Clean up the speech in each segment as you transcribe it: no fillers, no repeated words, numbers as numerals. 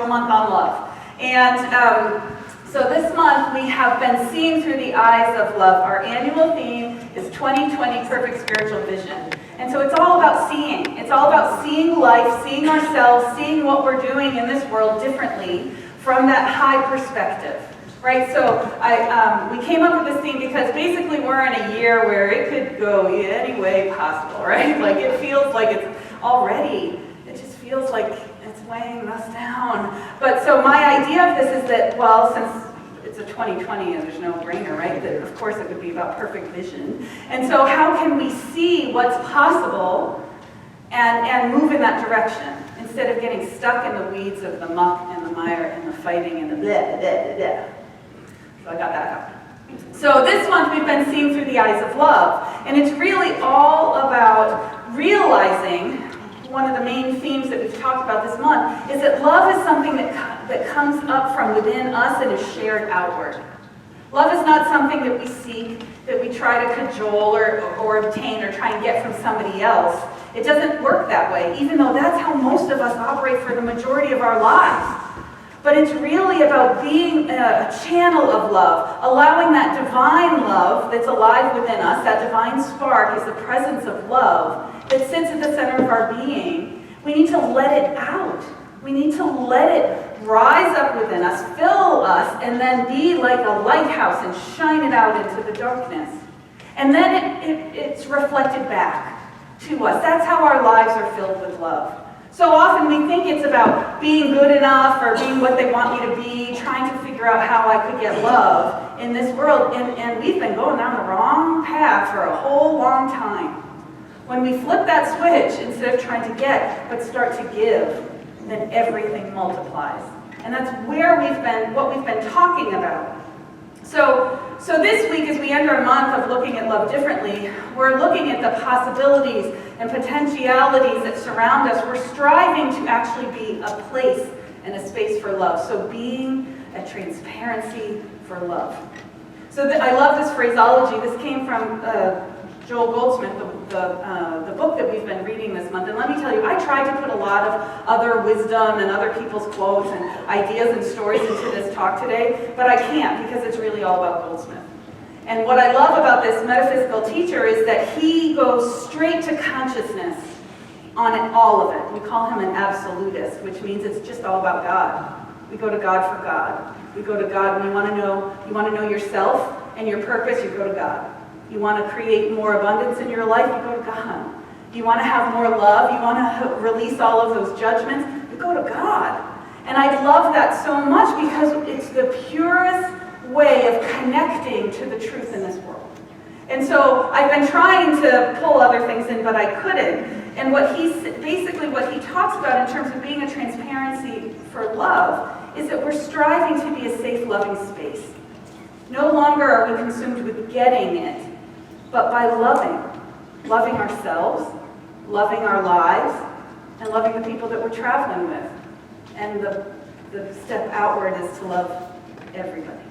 a month on love. And so this month we have been seeing through the eyes of love. Our annual theme is 2020 Perfect Spiritual Vision. And so it's all about seeing. It's all about seeing life, seeing ourselves, seeing what we're doing in this world differently from that high perspective. Right, so we came up with this theme because basically we're in a year where it could go any way possible, right? Like it feels like it's already, it just feels like it's weighing us down. But so my idea of this is that, well, since it's a 2020 and there's no brainer, right? That of course it would be about perfect vision. And so how can we see what's possible and move in that direction instead of getting stuck in the weeds of the muck and the mire and the fighting and the blah, blah, blah. So I got that out. So this month we've been seeing through the eyes of love. And it's really all about realizing, one of the main themes that we've talked about this month, is that love is something that comes up from within us and is shared outward. Love is not something that we seek, that we try to cajole or obtain or try and get from somebody else. It doesn't work that way, even though that's how most of us operate for the majority of our lives. But it's really about being a channel of love, allowing that divine love that's alive within us, that divine spark is the presence of love that sits at the center of our being. We need to let it out. We need to let it rise up within us, fill us, and then be like a lighthouse and shine it out into the darkness. And then it's reflected back to us. That's how our lives are filled with love. So often we think it's about being good enough or being what they want me to be, trying to figure out how I could get love in this world. And we've been going down the wrong path for a whole long time. When we flip that switch, instead of trying to get, but start to give, then everything multiplies. And that's where what we've been talking about. So this week, as we end our month of looking at love differently, we're looking at the possibilities and potentialities that surround us. We're striving to actually be a place and a space for love. So being a transparency for love. So I love this phraseology. This came from Joel Goldsmith, the book that we've been reading this month. And let me tell you, I tried to put a lot of other wisdom and other people's quotes and ideas and stories into this talk today, but I can't because it's really all about Goldsmith. And what I love about this metaphysical teacher is that he goes straight to consciousness on all of it. We call him an absolutist, which means it's just all about God. We go to God for God. We go to God when you want to know yourself and your purpose, you go to God. You want to create more abundance in your life, you go to God. You want to have more love, you want to release all of those judgments, you go to God. And I love that so much because it's the purest way of connecting to the truth in this world. And so I've been trying to pull other things in, but I couldn't. And what he talks about in terms of being a transparency for love is that we're striving to be a safe, loving space. No longer are we consumed with getting it, but by loving ourselves, loving our lives, and loving the people that we're traveling with. And the step outward is to love everybody.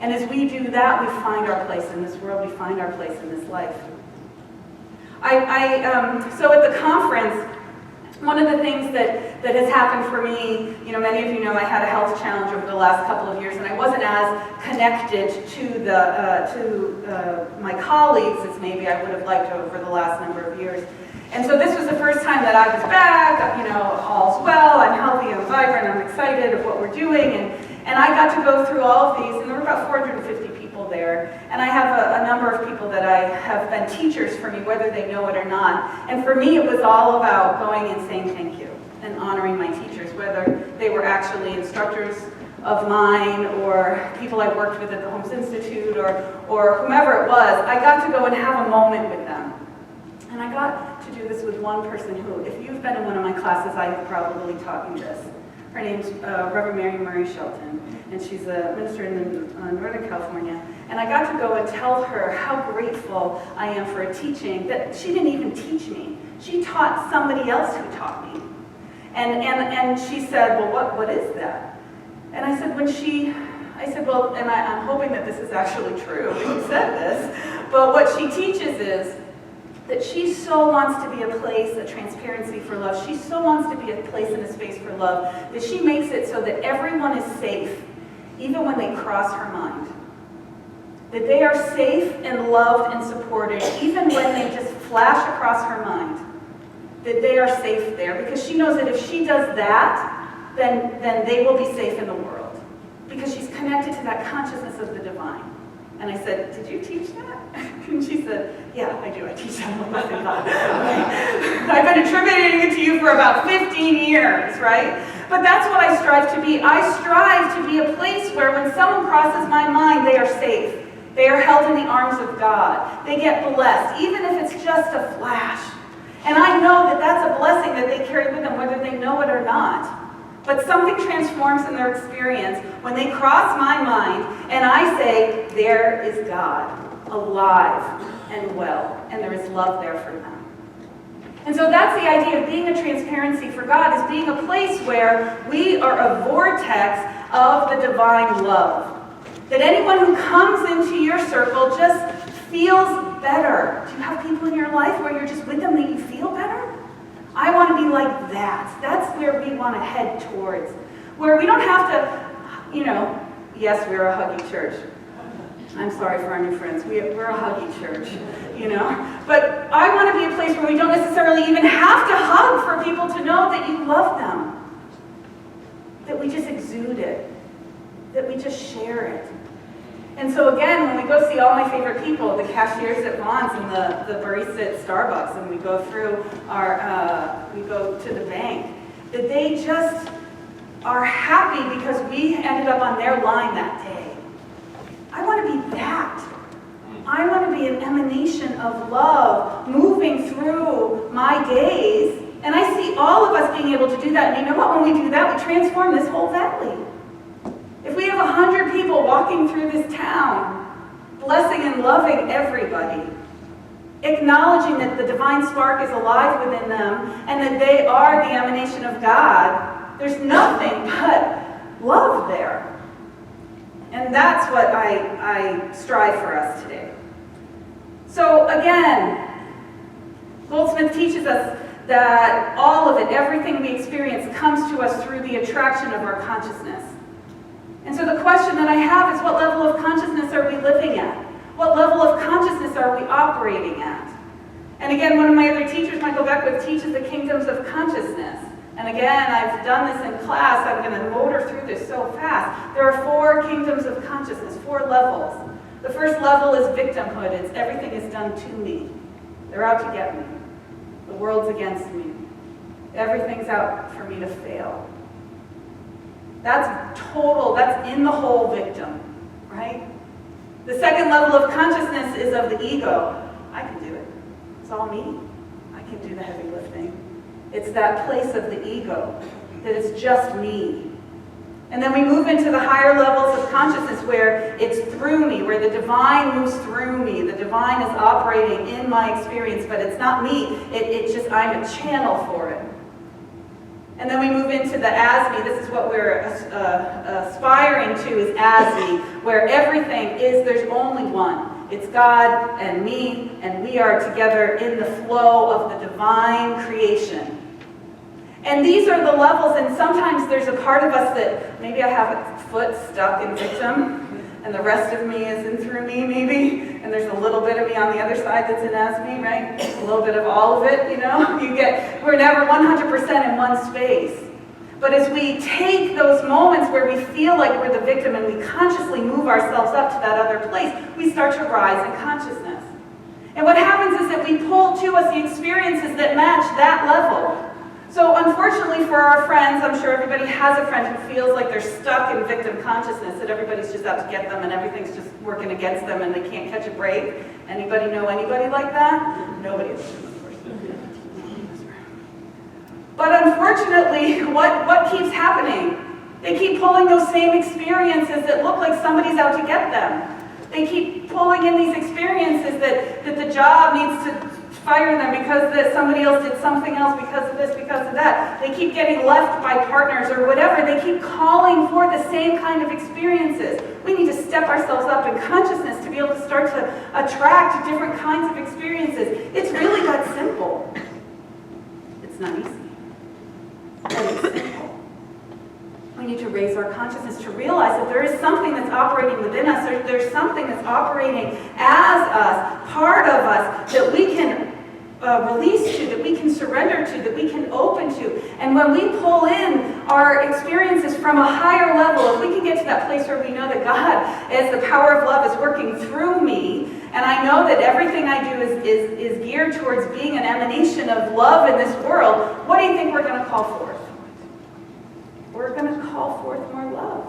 And as we do that, we find our place in this world, we find our place in this life. So at the conference, one of the things that has happened for me, many of you know I had a health challenge over the last couple of years, and I wasn't as connected to my colleagues as maybe I would have liked over the last number of years. And so this was the first time that I was back, all's well, I'm healthy, I'm vibrant, I'm excited of what we're doing, and I got to go through all of these, and there were about 450 people there, and I have a number of people that I have been teachers for me, whether they know it or not, and for me it was all about going and saying thank you, and honoring my teachers, whether they were actually instructors of mine, or people I worked with at the Holmes Institute, or whomever it was. I got to go and have a moment with them. And I got to do this with one person who, if you've been in one of my classes, I have probably taught you this. Her name's Reverend Mary Murray Shelton, and she's a minister in Northern California. And I got to go and tell her how grateful I am for a teaching that she didn't even teach me. She taught somebody else who taught me. And she said, well, what is that? And I said, well, and I'm hoping that this is actually true, that you said this, but what she teaches is that she's so wants to be a place, a transparency for love. She so wants to be a place and a space for love that she makes it so that everyone is safe, even when they cross her mind. That they are safe and loved and supported, even when they just flash across her mind. That they are safe there, because she knows that if she does that, then they will be safe in the world. Because she's connected to that consciousness of the divine. And I said, did you teach that? And she said, yeah, I do. I teach that. I said, okay. I've been attributing it to you for about 15 years, right? But that's what I strive to be. I strive to be a place where when someone crosses my mind, they are safe. They are held in the arms of God. They get blessed, even if it's just a flash. And I know that that's a blessing that they carry with them, whether they know it or not. But something transforms in their experience when they cross my mind and I say, there is God, alive and well, and there is love there for them. And so that's the idea of being a transparency for God, is being a place where we are a vortex of the divine love. That anyone who comes into your circle just feels better. Do you have people in your life where you're just with them that you feel better? I want to be like that. That's where we want to head towards. Where we don't have to, yes, we're a huggy church. I'm sorry for our new friends. We're a huggy church, But I want to be a place where we don't necessarily even have to hug for people to know that you love them. That we just exude it. That we just share it. And so again, when we go see all my favorite people, the cashiers at Vaughn's and the barista at Starbucks, and we go through we go to the bank, that they just are happy because we ended up on their line that day. I want to be that. I want to be an emanation of love moving through my days. And I see all of us being able to do that. And you know what? When we do that, we transform this whole valley. If we have 100 people walking through this town, blessing and loving everybody, acknowledging that the divine spark is alive within them and that they are the emanation of God, there's nothing but love there. And that's what I strive for us today. So again, Goldsmith teaches us that all of it, everything we experience, comes to us through the attraction of our consciousness. And so the question that I have is, what level of consciousness are we living at? What level of consciousness are we operating at? And again, one of my other teachers, Michael Beckwith, teaches the kingdoms of consciousness. And again, I've done this in class. I'm going to motor through this so fast. There are 4 kingdoms of consciousness, 4 levels. The first level is victimhood. It's everything is done to me. They're out to get me. The world's against me. Everything's out for me to fail. That's total, that's in the whole victim, right? The second level of consciousness is of the ego. I can do it. It's all me. I can do the heavy lifting. It's that place of the ego, that it's just me. And then we move into the higher levels of consciousness where it's through me, where the divine moves through me. The divine is operating in my experience, but it's not me. It's just, I'm a channel for it. And then we move into the as-me. This is what we're aspiring to, is as-me, where everything is, there's only one. It's God and me, and we are together in the flow of the divine creation. And these are the levels, and sometimes there's a part of us that maybe I have a foot stuck in victim, and the rest of me is in through me, maybe, and there's a little bit of me on the other side that's in as-me, right? A little bit of all of it, we're never 100% in one space. But as we take those moments where we feel like we're the victim and we consciously move ourselves up to that other place, we start to rise in consciousness. And what happens is that we pull to us the experiences that match that level. So unfortunately for our friends, I'm sure everybody has a friend who feels like they're stuck in victim consciousness, that everybody's just out to get them and everything's just working against them and they can't catch a break. Anybody know anybody like that? Nobody. But unfortunately, what keeps happening? They keep pulling those same experiences that look like somebody's out to get them. They keep pulling in these experiences that the job needs to fire them because somebody else did something else because of this, because of that. They keep getting left by partners or whatever. They keep calling for the same kind of experiences. We need to step ourselves up in consciousness to be able to start to attract different kinds of experiences. It's really that simple. within us. There's something that's operating as us, part of us, that we can release to, that we can surrender to, that we can open to. And when we pull in our experiences from a higher level, if we can get to that place where we know that God, as the power of love, is working through me, and I know that everything I do is geared towards being an emanation of love in this world, what do you think we're going to call forth? We're going to call forth more love.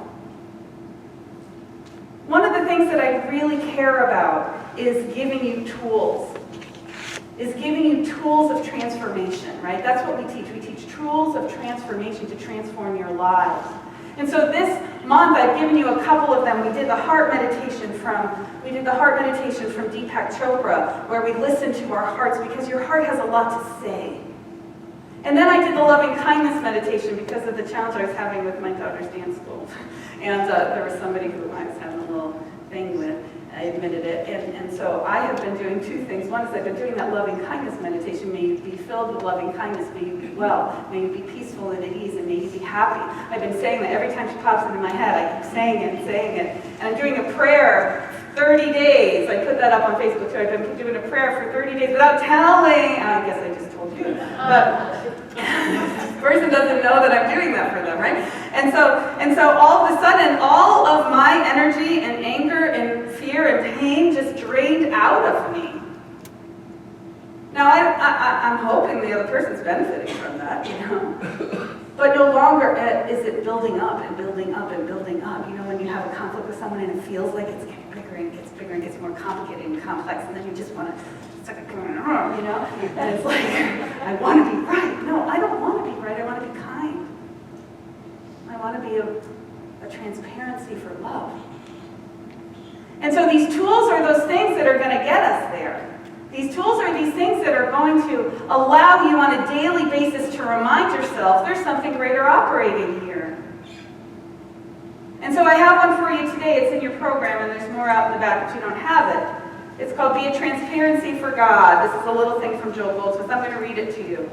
One of the things that I really care about is giving you tools. Is giving you tools of transformation, right? That's what we teach. We teach tools of transformation to transform your lives. And so this month I've given you a couple of them. We did the heart meditation from Deepak Chopra, where we listen to our hearts because your heart has a lot to say. And then I did the loving kindness meditation because of the challenge I was having with my daughter's dance school. And there was somebody who I was having a little thing with. I admitted it. And so I have been doing two things. One is I've been doing that loving kindness meditation. May you be filled with loving kindness. May you be well. May you be peaceful and at ease. And may you be happy. I've been saying that every time she pops into my head. I keep saying it and saying it. And I'm doing a prayer 30 days. I put that up on Facebook too. I've been doing a prayer for 30 days without telling. I guess I just told you. But the person doesn't know that I'm doing that for them, right? And so all of a sudden, all of my energy and anger and fear and pain just drained out of me. Now, I'm hoping the other person's benefiting from that, you know. But no longer is it building up and building up and building up. You know, when you have a conflict with someone and it feels like it's getting bigger and gets bigger and gets more complicated and complex, and then you just want to start going, you know? And it's like, I want to be right. No, I don't want to be right. I want to be kind. I want to be a transparency for love. And so these tools are those things that are going to get us there. These tools are these things that are going to allow you on a daily basis to remind yourself there's something greater operating here. And so I have one for you today. It's in your program, and there's more out in the back if you don't have it. It's called Be a Transparency for God. This is a little thing from Joel Goldsmith. I'm going to read it to you.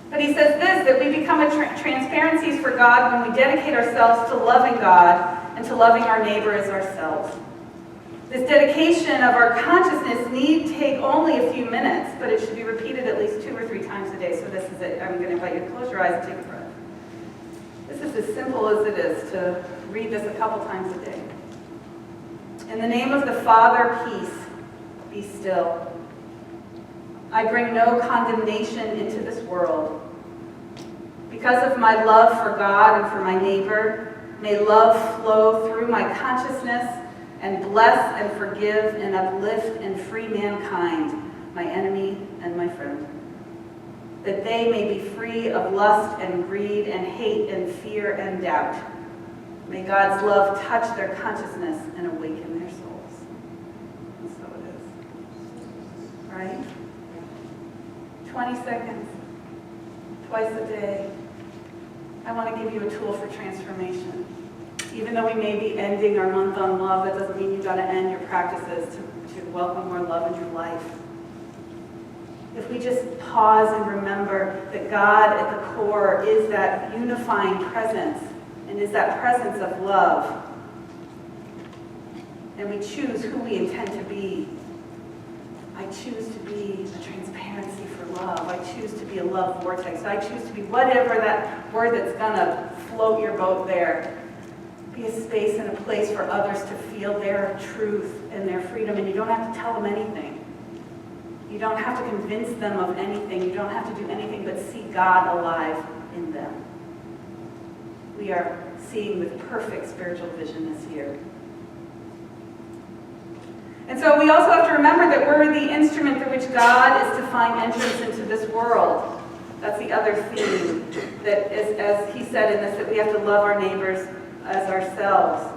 But he says this, that we become a transparencies for God when we dedicate ourselves to loving God and to loving our neighbor as ourselves. This dedication of our consciousness need take only a few minutes, but it should be repeated at least 2 or 3 times a day. So this is it. I'm going to invite you to close your eyes and take a breath. This is as simple as it is to read this a couple times a day. In the name of the Father, peace, be still. I bring no condemnation into this world. Because of my love for God and for my neighbor, may love flow through my consciousness and bless and forgive and uplift and free mankind, my enemy and my friend. That they may be free of lust and greed and hate and fear and doubt. May God's love touch their consciousness and awaken their souls. And so it is. Right? 20 seconds, twice a day. I want to give you a tool for transformation. Even though we may be ending our month on love, that doesn't mean you've got to end your practices to welcome more love in your life. If we just pause and remember that God at the core is that unifying presence and is that presence of love, and we choose who we intend to be. I choose to be a transparency for love. I choose to be a love vortex. I choose to be whatever that word that's going to float your boat there. Be a space and a place for others to feel their truth and their freedom, and you don't have to tell them anything. You don't have to convince them of anything. You don't have to do anything but see God alive in them. We are seeing with perfect spiritual vision this year. And so we also have to remember that we're the instrument through which God is to find entrance into this world. That's the other theme, that is, as he said in this, that we have to love our neighbors as ourselves.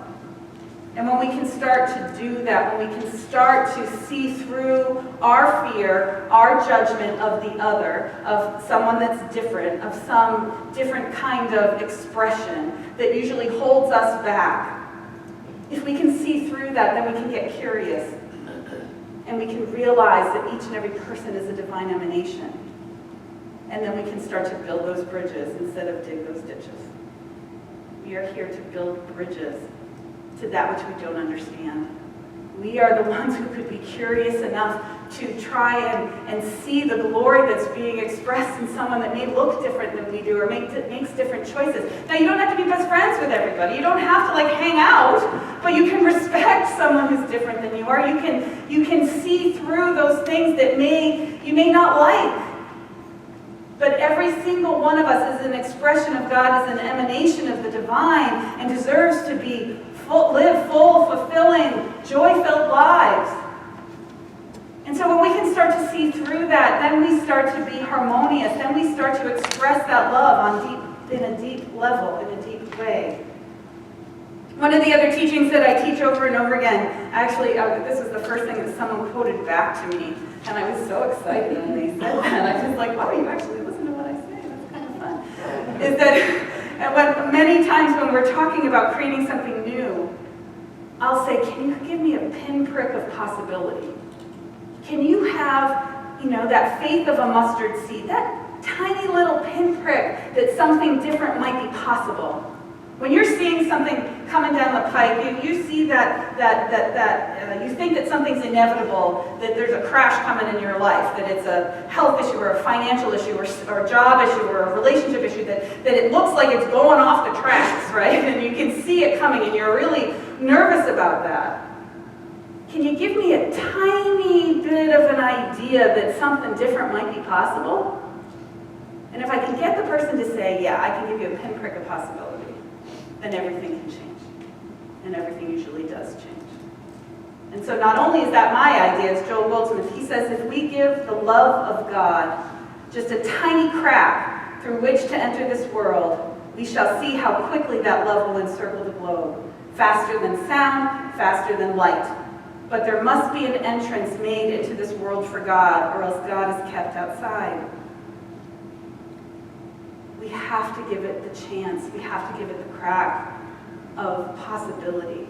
And when we can start to do that, when we can start to see through our fear, our judgment of the other, of someone that's different, of some different kind of expression that usually holds us back, if we can see through that, then we can get curious. And we can realize that each and every person is a divine emanation. And then we can start to build those bridges instead of dig those ditches. We are here to build bridges to that which we don't understand. We are the ones who could be curious enough to try and see the glory that's being expressed in someone that may look different than we do or makes different choices. Now, you don't have to be best friends with everybody. You don't have to hang out, but you can respect someone who's different than you are. You can see through those things that you may not like. But every single one of us is an expression of God, is an emanation of the divine, and deserves to live full, fulfilling, joy-filled lives. And so when we can start to see through that, then we start to be harmonious. Then we start to express that love in a deep level, in a deep way. One of the other teachings that I teach over and over again, actually, this was the first thing that someone quoted back to me, and I was so excited when they said that. I was like, wow, you actually listen to what I say. That's kind of fun. Is that many times when we're talking about creating something new, I'll say, can you give me a pinprick of possibility? Can you have, that faith of a mustard seed, that tiny little pinprick that something different might be possible? When you're seeing something coming down the pike, you see that you think that something's inevitable, that there's a crash coming in your life, that it's a health issue or a financial issue or a job issue or a relationship issue, that it looks like it's going off the tracks, right? And you can see it coming and you're really nervous about that. Can you give me a tiny bit of an idea that something different might be possible? And if I can get the person to say, yeah, I can give you a pinprick of possibility, then everything can change. And everything usually does change. And so not only is that my idea, it's Joel Goldsmith. He says if we give the love of God just a tiny crack through which to enter this world, we shall see how quickly that love will encircle the globe. Faster than sound, faster than light. But there must be an entrance made into this world for God, or else God is kept outside. We have to give it the chance. We have to give it the crack of possibility.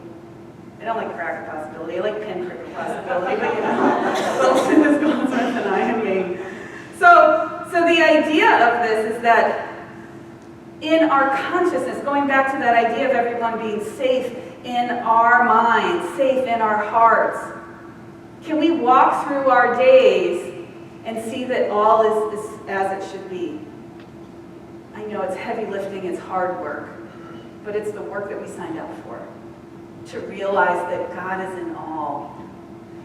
I don't like crack of possibility. I like pinprick of possibility, but Goldsmith is Goldsmith and I am me. So the idea of this is that in our consciousness, going back to that idea of everyone being safe in our minds, safe in our hearts, can we walk through our days and see that all is as it should be? I know it's heavy lifting, it's hard work, but it's the work that we signed up for. To realize that God is in all,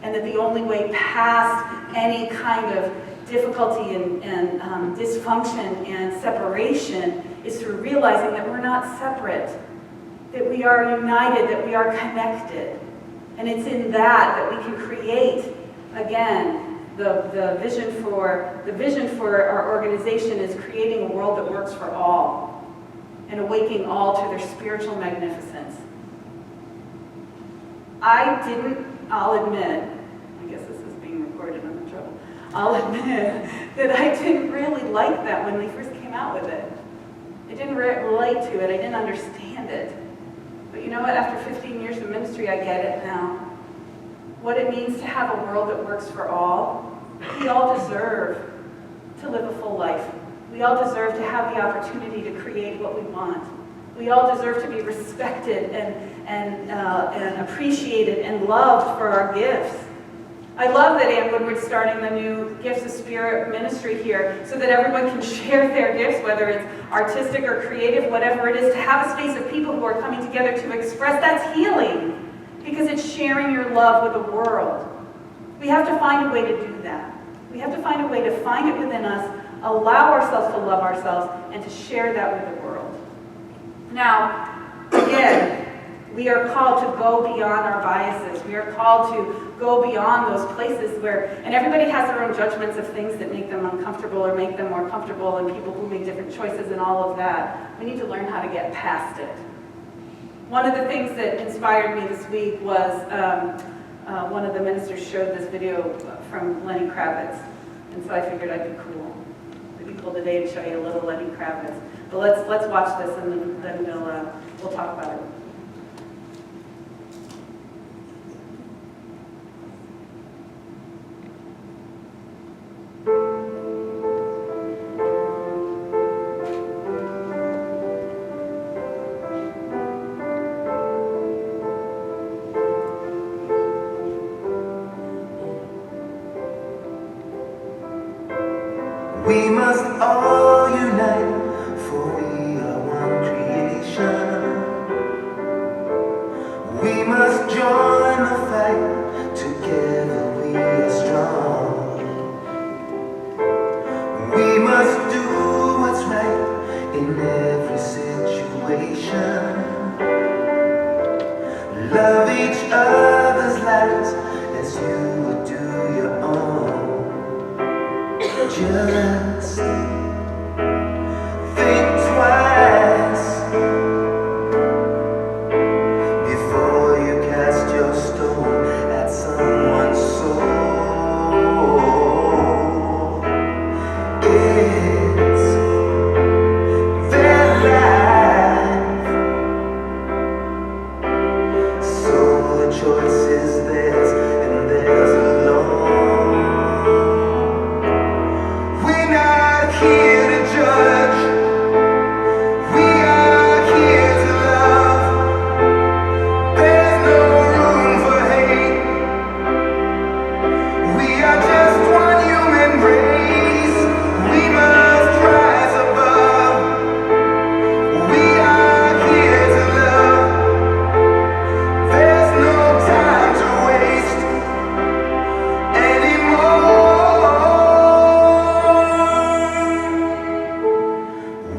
and that the only way past any kind of difficulty and dysfunction and separation is through realizing that we're not separate, that we are united, that we are connected. And it's in that we can create, again, the vision for our organization is creating a world that works for all and awakening all to their spiritual magnificence. I'll admit, I guess this is being recorded, I'm in trouble. I'll admit that I didn't really like that when they first came out with it. I didn't relate to it, I didn't understand it. But you know what, after 15 years of ministry, I get it now. What it means to have a world that works for all. We all deserve to live a full life. We all deserve to have the opportunity to create what we want. We all deserve to be respected and appreciated and loved for our gifts. I love that Ann Woodward's starting the new Gifts of Spirit ministry here so that everyone can share their gifts, whether it's artistic or creative, whatever it is, to have a space of people who are coming together to express. That's healing, because it's sharing your love with the world. We have to find a way to do that. We have to find a way to find it within us, allow ourselves to love ourselves, and to share that with the world. Now, again, we are called to go beyond our biases. We are called to go beyond those places where, and everybody has their own judgments of things that make them uncomfortable or make them more comfortable, and people who make different choices and all of that. We need to learn how to get past it. One of the things that inspired me this week was one of the ministers showed this video from Lenny Kravitz, and so I figured I'd be cool. It'd be cool today to show you a little Lenny Kravitz. But let's watch this, and then we'll talk about it. We must all unite, for we are one creation. We must join the fight, together we are strong. We must do what's right in every situation. Love each other's lives as you would do your own. Just think twice before you cast your stone at someone's soul. It's their life, so the choice is theirs and theirs alone. We're not here to judge, we are here to love. There's no room for hate, we are just one human race. We must rise above, we are here to love. There's no time to waste anymore.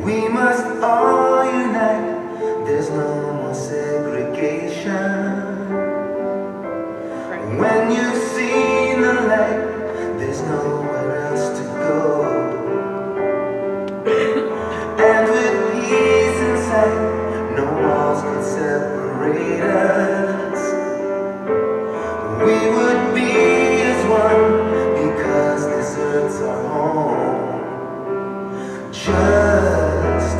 We must all unite, there's no more segregation. When you've seen the light, there's nowhere else to go. And with peace in sight, no walls could separate us. We would be as one, because this earth's our home. Just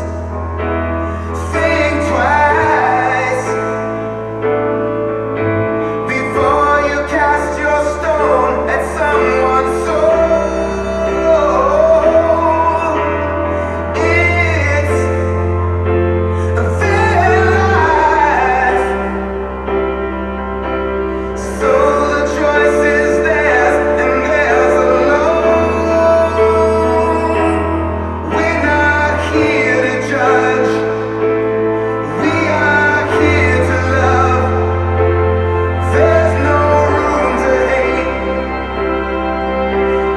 think twice before you cast your stone at someone's soul. It's their life, so the choice is theirs and theirs alone. We're not here to judge, we are here to love. There's no room to hate,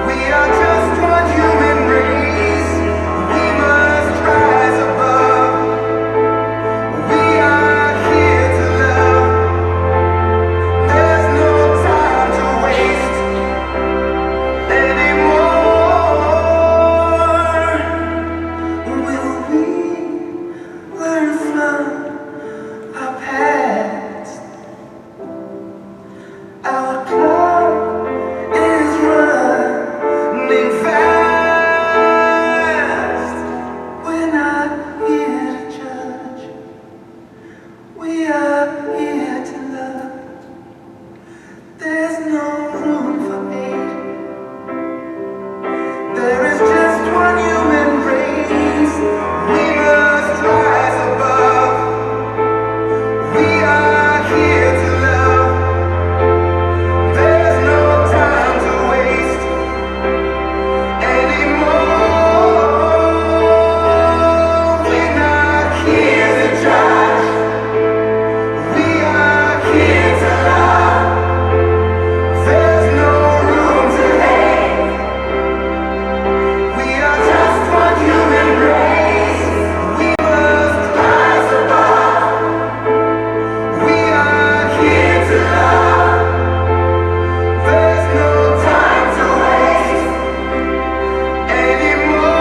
we are just one human race. We must rise above, we are here to love. There's no time to waste anymore. Will we learn from our past? Our clock is running fast. We're not here to judge, we are here to love. There's no room for hate, there is just one human race. We must rise above, we are here to love. There's no time to waste anymore. We're not here to judge, we are here to love. There's no room to hate, we are just one human race. We must rise above, we are here to love. There's no time to waste anymore.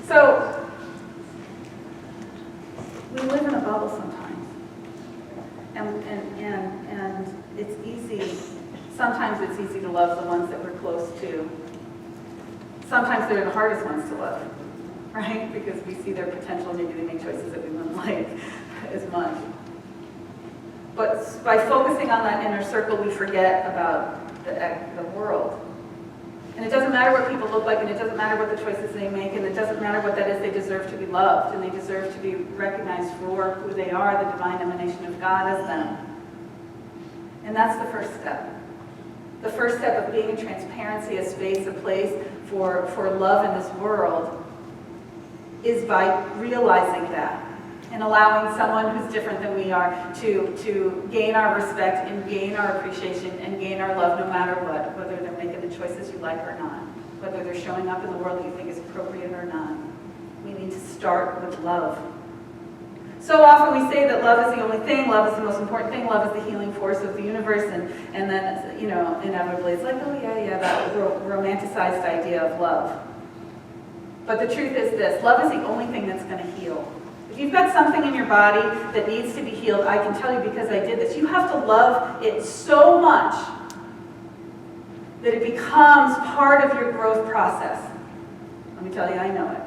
So, we live in a bubble sometimes, and it's easy, sometimes it's easy to love the ones that we're close to. Sometimes they're the hardest ones to love, right? Because we see their potential, maybe they make choices that we wouldn't like as much. But by focusing on that inner circle, we forget about the world. And it doesn't matter what people look like, and it doesn't matter what the choices they make, and it doesn't matter what that is. They deserve to be loved, and they deserve to be recognized for who they are, the divine emanation of God as them. And that's the first step. The first step of being in transparency, a space, a place for love in this world, is by realizing that and allowing someone who's different than we are to gain our respect and gain our appreciation and gain our love no matter what, whether they're making the choices you like or not, whether they're showing up in the world that you think is appropriate or not. We need to start with love. So often we say that love is the only thing, love is the most important thing, love is the healing force of the universe, and then, inevitably it's like, oh yeah, that romanticized idea of love. But the truth is this, love is the only thing that's going to heal. If you've got something in your body that needs to be healed, I can tell you because I did this, you have to love it so much that it becomes part of your growth process. Let me tell you, I know it.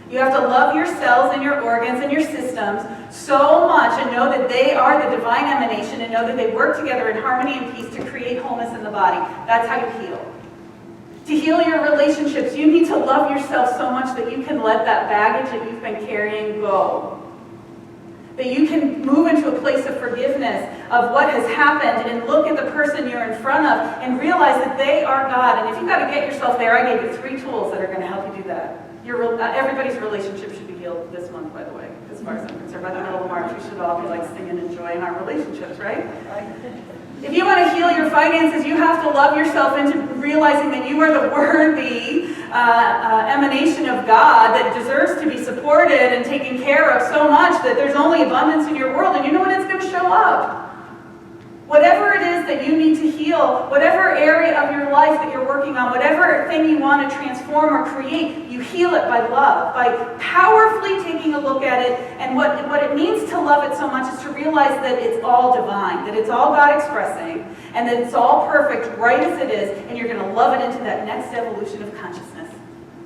You have to love your cells and your organs and your systems so much and know that they are the divine emanation and know that they work together in harmony and peace to create wholeness in the body. That's how you heal. To heal your relationships, you need to love yourself so much that you can let that baggage that you've been carrying go. That you can move into a place of forgiveness of what has happened and look at the person you're in front of and realize that they are God. And if you've got to get yourself there, I gave you 3 tools that are going to help you do that. Everybody's relationship should be healed this month, by the way, as far as I'm concerned. By the middle of March, we should all be like singing and enjoying our relationships, right? If you want to heal your finances, you have to love yourself into realizing that you are the worthy emanation of God that deserves to be supported and taken care of so much that there's only abundance in your world, and you know when it's going to show up. Whatever it is that you need to heal, whatever area of your life that you're working on, whatever thing you want to transform or create, you heal it by love, by powerfully taking a look at it. And what it means to love it so much is to realize that it's all divine, that it's all God expressing, and that it's all perfect right as it is, and you're going to love it into that next evolution of consciousness.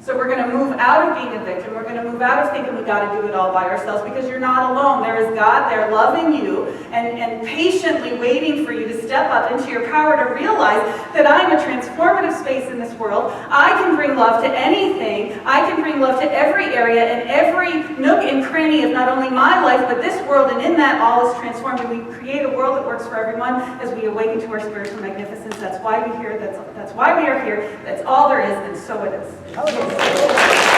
So we're going to move out of being a victim. We're going to move out of thinking we got to do it all by ourselves, because you're not alone. There is God there loving you and patiently waiting for you to step up into your power to realize that I'm a transformative space in this world. I can bring love to anything. I can bring love to every area and every nook and cranny of not only my life, but this world. And in that, all is transformed. And we create a world that works for everyone as we awaken to our spiritual magnificence. That's why we're here. That's why we are here. That's all there is, and so it is.